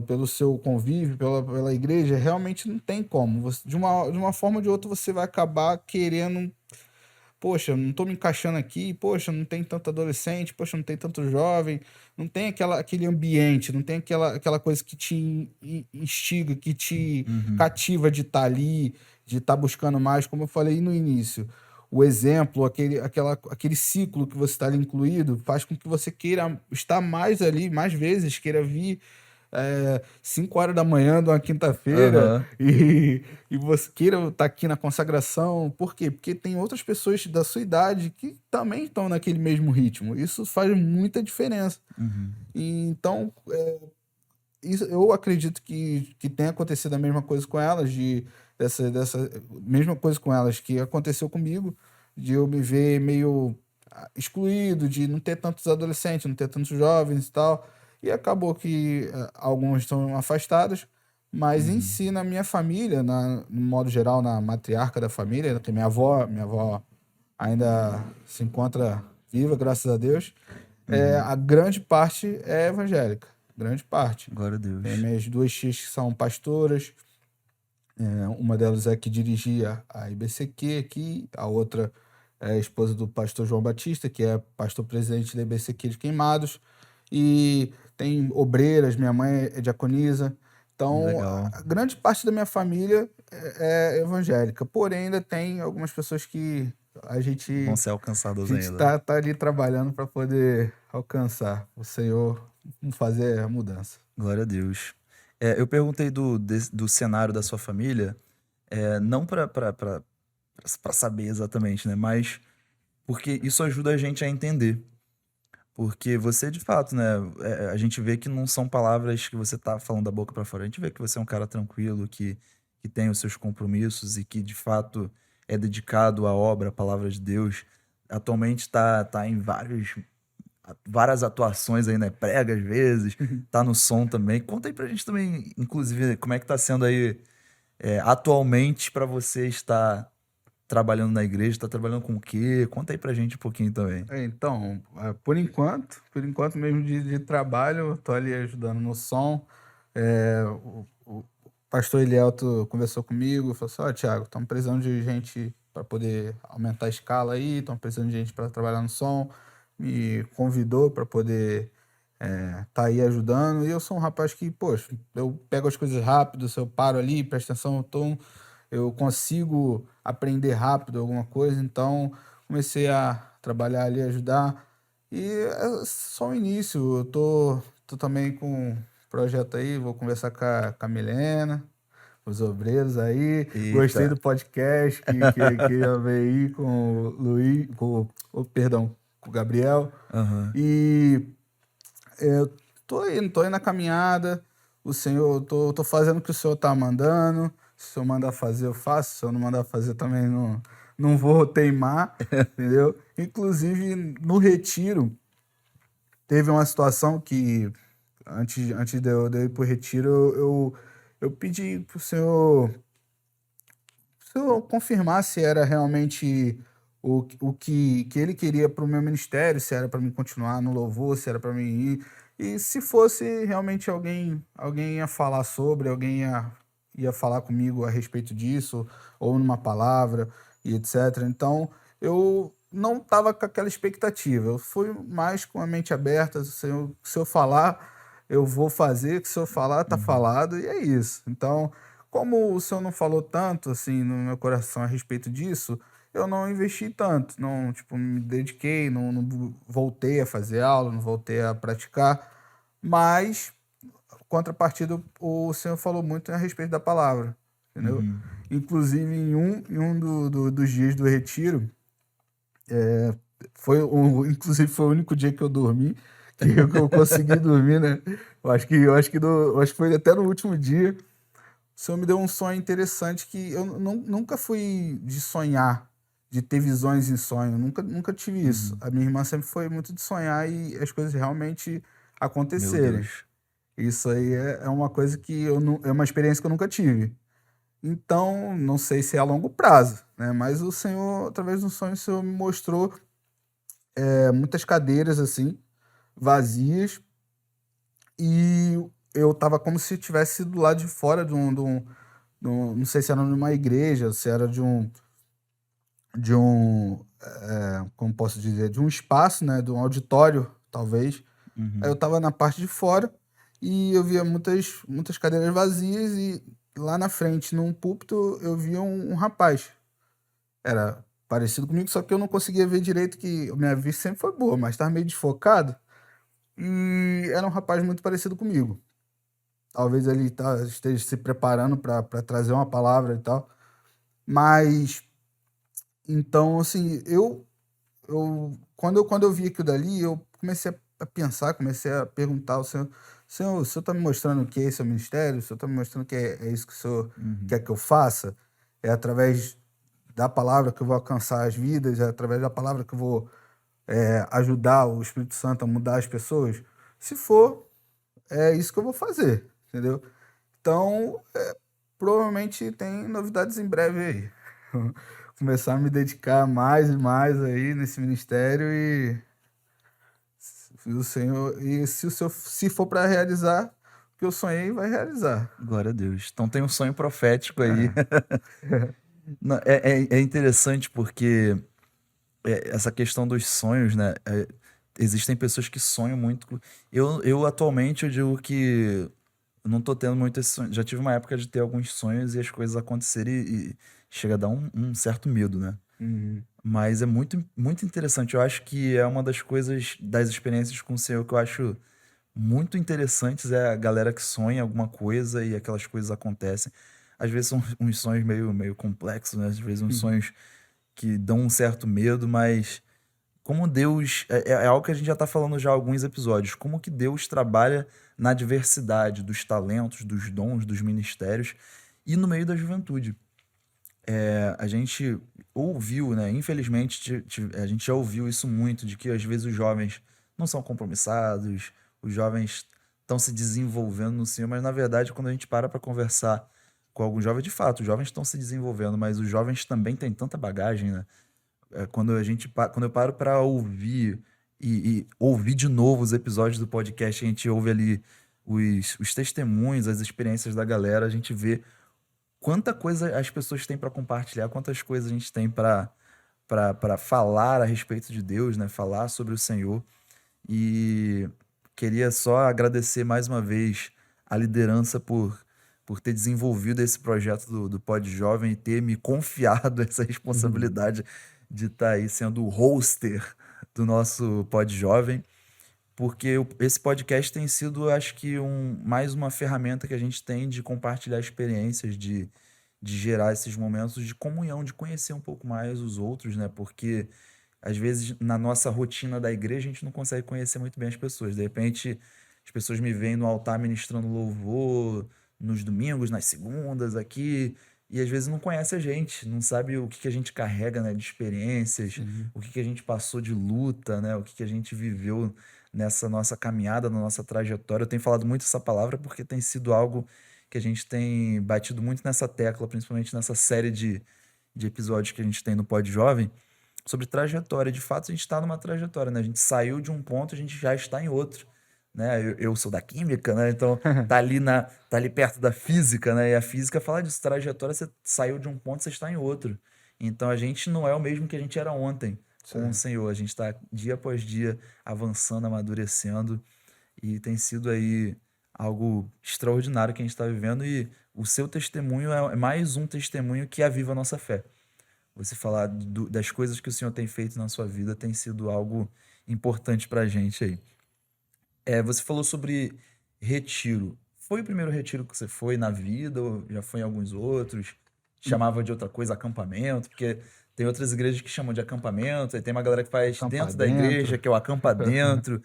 pelo seu convívio, pela igreja, realmente não tem como. De uma forma ou de outra, você vai acabar querendo. Poxa, não tô me encaixando aqui, poxa, não tem tanto adolescente, poxa, não tem tanto jovem, não tem aquele ambiente, não tem aquela coisa que te instiga, que te Uhum. cativa de estar ali, de estar buscando mais, como eu falei no início. O exemplo, aquele ciclo que você está ali incluído, faz com que você queira estar mais ali, mais vezes, queira vir 5 horas da manhã de uma quinta-feira Aham. e você queira estar aqui na consagração. Por quê? Porque tem outras pessoas da sua idade que também estão naquele mesmo ritmo. Isso faz muita diferença. Uhum. E, então, eu acredito que tenha acontecido a mesma coisa com elas, dessa mesma coisa com elas que aconteceu comigo, de eu me ver meio excluído, de não ter tantos adolescentes, não ter tantos jovens e tal. E acabou que alguns estão afastados, mas em Uhum. si, na minha família, no modo geral, na matriarca da família, que é minha avó ainda se encontra viva, graças a Deus, Uhum. a grande parte é evangélica, grande parte. Glória a Tem Deus. minhas duas tias que são pastoras, uma delas é que dirigia a IBCQ aqui, a outra é a esposa do pastor João Batista, que é pastor presidente da IBCQ de Queimados, e tem obreiras, minha mãe é diaconisa. Então, Legal. a grande parte da minha família é evangélica, porém ainda tem algumas pessoas que a Vão gente, ser alcançados a gente ainda. tá ali trabalhando para poder alcançar o Senhor, fazer a mudança. Glória a Deus. Eu perguntei do cenário da sua família, não para saber exatamente, né? Mas porque isso ajuda a gente a entender. Porque você, de fato, né? A gente vê que não são palavras que você tá falando da boca para fora. A gente vê que você é um cara tranquilo, que tem os seus compromissos e que, de fato, é dedicado à obra, à palavra de Deus. Atualmente tá em várias atuações aí, né? Prega às vezes, tá no som também. Conta aí pra gente também, inclusive, como é que tá sendo aí atualmente pra você estar trabalhando na igreja, tá trabalhando com o quê? Conta aí pra gente um pouquinho também. Então, por enquanto mesmo de trabalho, eu tô ali ajudando no som. O pastor Elielto conversou comigo, falou assim: ó, Thiago, estamos precisando de gente para poder aumentar a escala aí, estamos precisando de gente para trabalhar no som. Me convidou para poder tá aí ajudando. E eu sou um rapaz que, poxa, eu pego as coisas rápido, se eu paro ali, presto atenção, eu consigo aprender rápido alguma coisa, então comecei a trabalhar ali, ajudar. E é só o início. Eu tô também com um projeto aí, vou conversar com a Milena, os obreiros aí. Gostei Eita. do podcast que ia ver aí com o Luiz, perdão, com o Gabriel. Aham. E eu tô aí na caminhada. O Senhor, tô fazendo o que o Senhor tá mandando. Se o Senhor mandar fazer, eu faço. Se o Senhor não mandar fazer, também não vou teimar, entendeu? Inclusive, no retiro, teve uma situação que, antes de eu ir pro retiro, eu pedi pro Senhor, se eu confirmar se era realmente o que ele queria para o meu ministério, se era para mim continuar no louvor, se era para mim ir. E se fosse realmente alguém ia falar sobre, alguém ia falar comigo a respeito disso, ou numa palavra, e etc. Então, eu não estava com aquela expectativa. Eu fui mais com a mente aberta. Se eu falar, eu vou fazer. Se eu falar, tá Uhum. falado, e é isso. Então, como o senhor não falou tanto assim no meu coração a respeito disso, eu não investi tanto, não, tipo, me dediquei, não voltei a fazer aula, não voltei a praticar, mas contrapartida o senhor falou muito a respeito da palavra, entendeu? Uhum. Inclusive dos dias do retiro, inclusive foi o único dia que eu dormi, que eu consegui dormir, né? Eu acho que foi até no último dia. O Senhor me deu um sonho interessante que eu nunca fui de sonhar, de ter visões em sonho, nunca tive isso. Uhum. A minha irmã sempre foi muito de sonhar e as coisas realmente Meu acontecerem. Deus. Isso aí é uma coisa que é uma experiência que eu nunca tive. Então, não sei se é a longo prazo, né? Mas o Senhor, através do sonho, o Senhor me mostrou muitas cadeiras assim, vazias, e eu tava como se tivesse do lado de fora não sei se era de uma igreja, se era como posso dizer, de um espaço, né, de um auditório, talvez. Aí eu Uhum. tava na parte de fora e eu via muitas cadeiras vazias e lá na frente, num púlpito, eu via um rapaz. Era parecido comigo, só que eu não conseguia ver direito, que a minha vista sempre foi boa, mas estava meio desfocado. E era um rapaz muito parecido comigo. Talvez ele esteja se preparando para trazer uma palavra e tal. Mas, então, assim, quando eu vi aquilo dali, eu comecei a pensar, comecei a perguntar ao Senhor: Senhor, o Senhor está me mostrando o que é esse ministério? O Senhor está me mostrando que é isso que o Senhor Uhum. quer que eu faça? É através da palavra que eu vou alcançar as vidas? É através da palavra que eu vou ajudar o Espírito Santo a mudar as pessoas? Se for, é isso que eu vou fazer, entendeu? Então, provavelmente tem novidades em breve aí. Começar a me dedicar mais e mais aí nesse ministério e o Senhor, e se o Senhor, se for para realizar o que eu sonhei, vai realizar. Glória a Deus. Então tem um sonho profético aí. É. Não, é interessante porque essa questão dos sonhos, né? Existem pessoas que sonham muito. Eu atualmente eu digo que eu não tô tendo muito esse sonho. Já tive uma época de ter alguns sonhos e as coisas acontecerem e chega a dar um certo medo, né? Uhum. Mas é muito, muito interessante. Eu acho que é uma das coisas, das experiências com o Senhor que eu acho muito interessantes é a galera que sonha alguma coisa e aquelas coisas acontecem. Às vezes são uns sonhos meio complexos, né? Às vezes uns sonhos que dão um certo medo, mas como Deus. É algo que a gente já está falando já há alguns episódios. Como que Deus trabalha na diversidade dos talentos, dos dons, dos ministérios e no meio da juventude. A gente ouviu, né? Infelizmente, a gente já ouviu isso muito, de que às vezes os jovens não são compromissados, os jovens estão se desenvolvendo no Senhor, mas na verdade, quando a gente para conversar com alguns jovens, de fato, os jovens estão se desenvolvendo, mas os jovens também têm tanta bagagem, né? Quando eu paro para ouvir e ouvir de novo os episódios do podcast, a gente ouve ali os testemunhos, as experiências da galera, a gente vê quanta coisa as pessoas têm para compartilhar, quantas coisas a gente tem para falar a respeito de Deus, né? Falar sobre o Senhor. E queria só agradecer mais uma vez a liderança por ter desenvolvido esse projeto do Pod Jovem e ter me confiado essa responsabilidade de estar aí sendo o hoster do nosso Pod Jovem, porque esse podcast tem sido, acho que, mais uma ferramenta que a gente tem de compartilhar experiências, de gerar esses momentos de comunhão, de conhecer um pouco mais os outros, né? Porque às vezes na nossa rotina da igreja a gente não consegue conhecer muito bem as pessoas. De repente, as pessoas me veem no altar ministrando louvor nos domingos, nas segundas aqui, e às vezes não conhece a gente, não sabe o que a gente carrega, né, de experiências, Sim. o que a gente passou de luta, né, o que a gente viveu nessa nossa caminhada, na nossa trajetória. Eu tenho falado muito essa palavra porque tem sido algo que a gente tem batido muito nessa tecla, principalmente nessa série de episódios que a gente tem no Pod Jovem, sobre trajetória. De fato, a gente está numa trajetória, né? A gente saiu de um ponto, a gente já está em outro, né? Eu sou da química, né? Então tá ali perto da física, né? E a física fala disso, trajetória, você saiu de um ponto, você está em outro. Então a gente não é o mesmo que a gente era ontem com o Certo. Senhor. A gente está dia após dia avançando, amadurecendo e tem sido aí algo extraordinário que a gente está vivendo e o seu testemunho é mais um testemunho que aviva a nossa fé. Você falar das coisas que o Senhor tem feito na sua vida tem sido algo importante para a gente aí. Você falou sobre retiro. Foi o primeiro retiro que você foi na vida ou já foi em alguns outros? Chamava de outra coisa acampamento? Porque tem outras igrejas que chamam de acampamento, aí tem uma galera que faz Acampar dentro da igreja, dentro. que é o acampa dentro.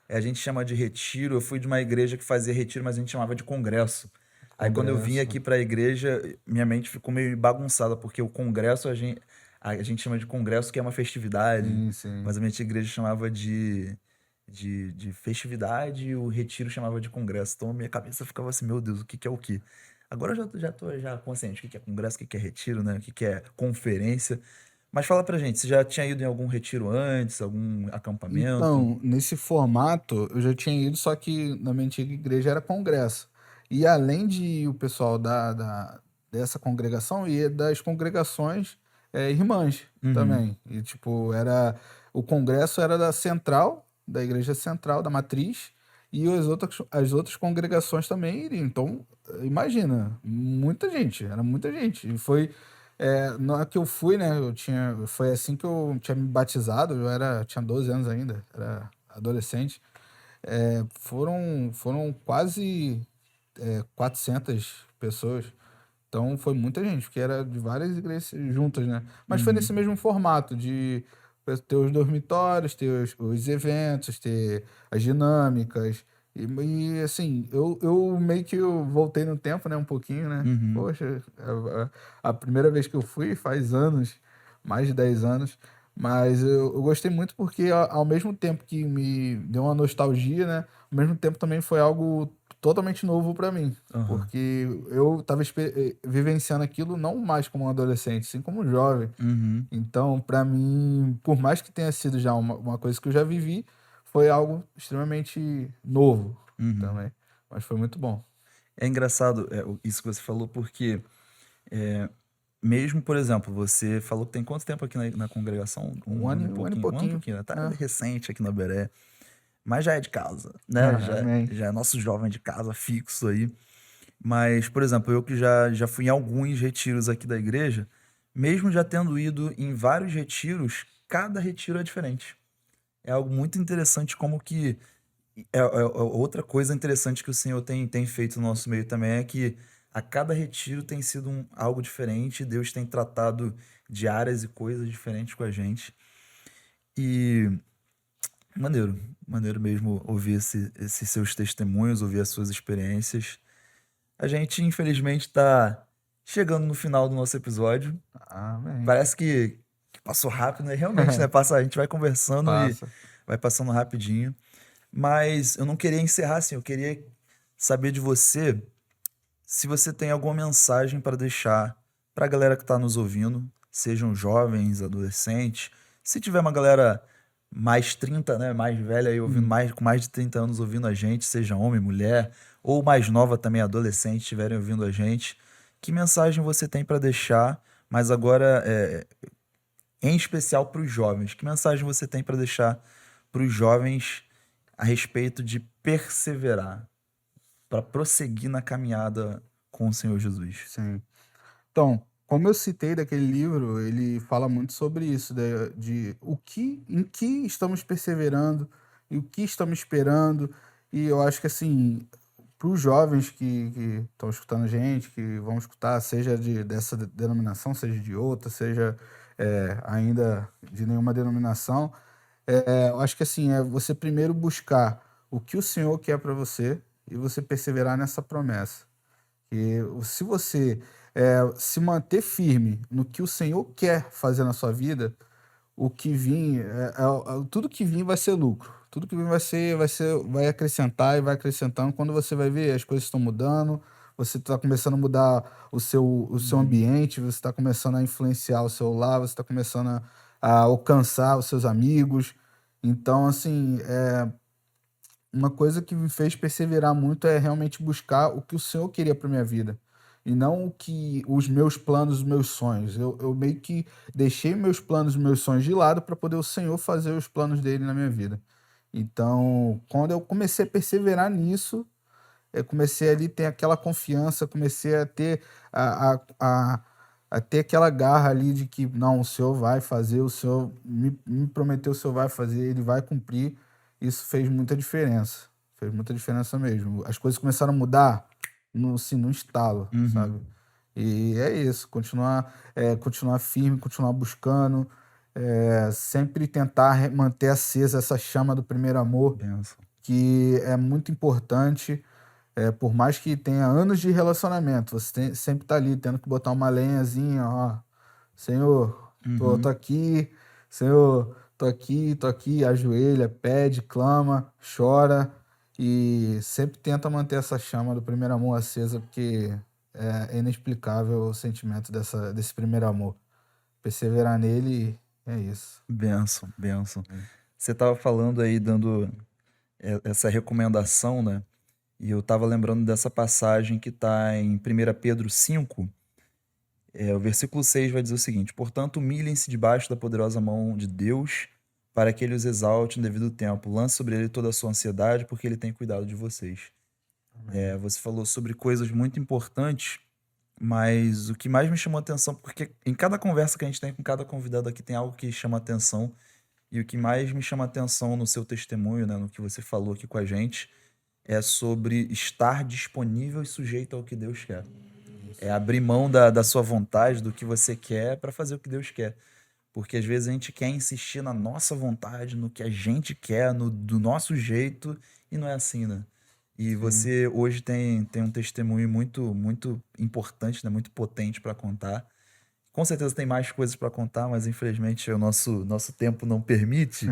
A gente chama de retiro. Eu fui de uma igreja que fazia retiro, mas a gente chamava de congresso. Aí quando eu vim Congresso. aqui para a igreja, minha mente ficou meio bagunçada, porque o congresso a gente chama de congresso, que é uma festividade, Sim, sim. mas a minha igreja chamava de festividade e o retiro chamava de congresso. Então a minha cabeça ficava assim, meu Deus, o que que é o quê? Agora eu já tô já consciente o que que é congresso, o que que é retiro, né? O que que é conferência. Mas fala pra gente, você já tinha ido em algum retiro antes, algum acampamento? Então, nesse formato, eu já tinha ido, só que na minha antiga igreja era congresso. E além de o pessoal dessa congregação, ia das congregações irmãs Uhum, também. E, tipo, o congresso era da central, da igreja central, da matriz, e as outras congregações também iriam. Então, imagina, muita gente, era muita gente. E foi na hora que eu fui, né? Foi assim que eu tinha me batizado. Tinha 12 anos ainda, era adolescente. Foram quase 400 pessoas. Então foi muita gente, porque era de várias igrejas juntas, né? Mas foi uhum, nesse mesmo formato de ter os dormitórios, ter os eventos, ter as dinâmicas. Assim, eu meio que eu voltei no tempo, né? Um pouquinho, né? uhum. Poxa, a primeira vez que eu fui faz anos, mais de 10 anos. Mas eu gostei muito porque ao mesmo tempo que me deu uma nostalgia, né? Ao mesmo tempo também foi algo totalmente novo para mim. Aham. Porque eu estava vivenciando aquilo não mais como um adolescente, sim como um jovem. Uhum, Então, para mim, por mais que tenha sido já uma coisa que eu já vivi, foi algo extremamente novo uhum. também. Mas foi muito bom. É engraçado isso que você falou, porque mesmo, por exemplo, você falou que tem quanto tempo aqui na congregação? Um ano, um ano e Um ano e pouquinho. pouquinho, né? Tá É, recente aqui na Beré, mas já é de casa, né? amém. Já é nosso jovem de casa fixo aí. Mas, por exemplo, eu que já fui em alguns retiros aqui da igreja, mesmo já tendo ido em vários retiros, cada retiro é diferente. É algo muito interessante como que outra coisa interessante que o Senhor tem feito no nosso meio também é que a cada retiro tem sido algo diferente, Deus tem tratado de áreas e coisas diferentes com a gente. E maneiro, maneiro mesmo ouvir esses seus testemunhos, ouvir as suas experiências. A gente, infelizmente, está chegando no final do nosso episódio. Amém. Parece que passou rápido, né? Realmente, né? Passa, a gente vai conversando e Passa. vai passando rapidinho. Mas eu não queria encerrar assim, eu queria saber de você se você tem alguma mensagem para deixar para a galera que está nos ouvindo, sejam jovens, adolescentes, se tiver uma galera mais 30, né, mais velha aí ouvindo Hum. mais com mais de 30 anos ouvindo a gente, seja homem, mulher, ou mais nova também, adolescente, estiverem ouvindo a gente, que mensagem você tem para deixar, mas agora em especial para os jovens, que mensagem você tem para deixar para os jovens a respeito de perseverar, para prosseguir na caminhada com o Senhor Jesus? Sim. Então, como eu citei daquele livro, ele fala muito sobre isso, em que estamos perseverando e o que estamos esperando. E eu acho que assim, para os jovens que estão escutando a gente, que vão escutar, seja dessa denominação, seja de outra, seja ainda de nenhuma denominação, eu acho que assim, é você primeiro buscar o que o Senhor quer para você e você perseverar nessa promessa. E se você se manter firme no que o Senhor quer fazer na sua vida, o que vir, tudo que vir vai ser lucro. Tudo que vir vai acrescentar e vai acrescentando. Quando você vai ver, as coisas estão mudando, você está começando a mudar o seu Uhum, ambiente, você está começando a influenciar o seu lar, você está começando a alcançar os seus amigos. Então, assim, uma coisa que me fez perseverar muito é realmente buscar o que o Senhor queria para minha vida. E não os meus planos, os meus sonhos. Eu meio que deixei meus planos, os meus sonhos de lado para poder o Senhor fazer os planos dele na minha vida. Então, quando eu comecei a perseverar nisso, eu comecei ali a ter aquela confiança, comecei a ter a ter aquela garra ali de que não, o Senhor vai fazer, o Senhor me prometeu, o Senhor vai fazer, ele vai cumprir. Isso fez muita diferença. Fez muita diferença mesmo. As coisas começaram a mudar assim, no estalo, uhum. sabe? E é isso, continuar firme, continuar buscando, sempre tentar manter acesa essa chama do primeiro amor, Benção. que é muito importante. Por mais que tenha anos de relacionamento, sempre tá ali tendo que botar uma lenhazinha, ó. Senhor, tô Uhum. aqui, Senhor, tô aqui, ajoelha, pede, clama, chora e sempre tenta manter essa chama do primeiro amor acesa, porque é inexplicável o sentimento desse primeiro amor. perseverar nele, é isso. Benção, benção. Você estava falando aí, dando essa recomendação, né? E eu estava lembrando dessa passagem que está em 1 Pedro 5. O versículo 6 vai dizer o seguinte: portanto, humilhem-se debaixo da poderosa mão de Deus, para que ele os exalte no devido tempo. Lance sobre ele toda a sua ansiedade, porque ele tem cuidado de vocês. Você falou sobre coisas muito importantes, mas o que mais me chamou a atenção, porque em cada conversa que a gente tem com cada convidado aqui tem algo que chama atenção, e o que mais me chama a atenção no seu testemunho, né, no que você falou aqui com a gente, é sobre estar disponível e sujeito ao que Deus quer. É abrir mão da sua vontade, do que você quer, para fazer o que Deus quer. Porque às vezes a gente quer insistir na nossa vontade, no que a gente quer, do nosso jeito, e não é assim, né? E você hoje tem um testemunho muito, muito importante, né? Muito potente para contar. Com certeza tem mais coisas para contar, mas infelizmente o nosso tempo não permite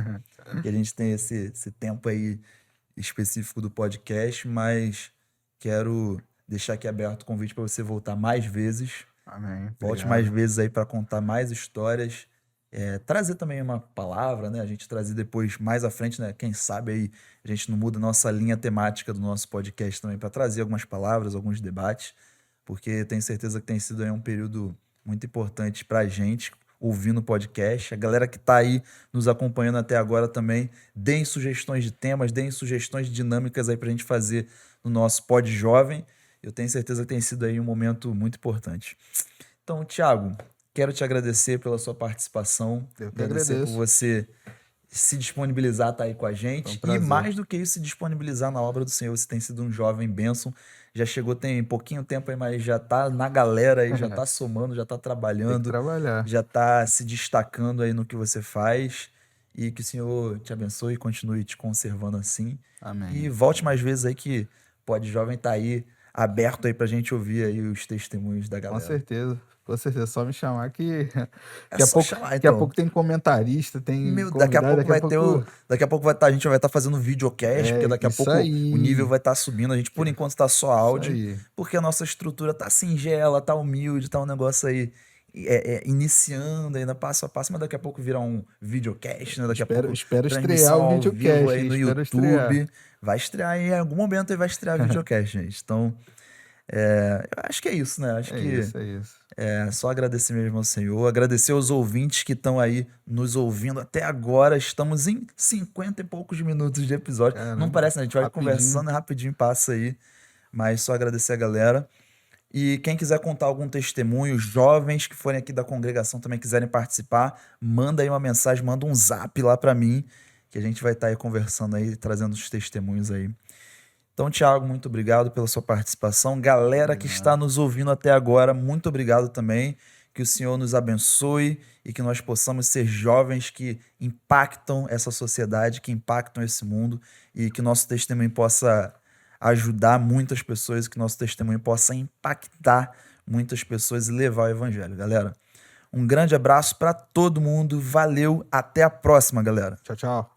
que a gente tenha esse tempo aí específico do podcast, mas quero deixar aqui aberto o convite para você voltar mais vezes. Amém. Volte Obrigado. mais vezes aí para contar mais histórias. Trazer também uma palavra, né? A gente trazer depois, mais à frente, né? Quem sabe aí a gente não muda a nossa linha temática do nosso podcast também para trazer algumas palavras, alguns debates, porque tenho certeza que tem sido aí um período muito importante para a gente ouvindo o podcast. A galera que está aí nos acompanhando até agora também, deem sugestões de temas, deem sugestões de dinâmicas aí para a gente fazer no nosso Pod Jovem. Eu tenho certeza que tem sido aí um momento muito importante. Então, Thiago, quero te agradecer pela sua participação. Eu que Agradecer por agradeço. você se disponibilizar a estar aí com a Foi gente. um E prazer. mais do que isso, se disponibilizar na obra do Senhor. Você tem sido um jovem bênção. Já chegou tem pouquinho tempo aí, mas já tá na galera aí, já tá somando, já tá Tem que trabalhando, trabalhar. já tá se destacando aí no que você faz. E que o Senhor te abençoe e continue te conservando assim. Amém. E volte mais vezes aí, que Pod Jovem tá aí aberto aí pra gente ouvir aí os testemunhos da Com galera. certeza. Com certeza. Só me chamar que É daqui a só pouco, chamar, daqui a então. pouco tem comentarista, tem Meu, daqui a convidado, pouco vai ter daqui a pouco a gente vai estar fazendo videocast, porque daqui a isso pouco o nível aí. vai estar subindo. A gente por enquanto tá só Isso áudio, aí. porque a nossa estrutura tá singela, tá humilde, tá um negócio aí iniciando ainda passo a passo, mas daqui a pouco virar um videocast, né? Daqui a pouco Espero estrear transmissão o ao vivo videocast, aí hein? no Espero estrear. YouTube. Vai estrear em algum momento e vai estrear videocast, gente. Então, eu acho que é isso, né? Acho É que isso, é isso. só agradecer mesmo ao Senhor, agradecer aos ouvintes que estão aí nos ouvindo até agora. Estamos em 50 e poucos minutos de episódio. Não Caramba, parece, né? A gente vai rapidinho. conversando e rapidinho passa aí. Mas só agradecer a galera. E quem quiser contar algum testemunho, jovens que forem aqui da congregação também quiserem participar, manda aí uma mensagem, manda um zap lá pra mim, que a gente vai estar aí conversando aí, trazendo os testemunhos aí. Então, Thiago, muito obrigado pela sua participação. Galera que está nos ouvindo até agora, muito obrigado também. Que o Senhor nos abençoe e que nós possamos ser jovens que impactam essa sociedade, que impactam esse mundo e que nosso testemunho possa ajudar muitas pessoas, que nosso testemunho possa impactar muitas pessoas e levar o evangelho, galera. Um grande abraço para todo mundo. Valeu, até a próxima, galera. Tchau, tchau.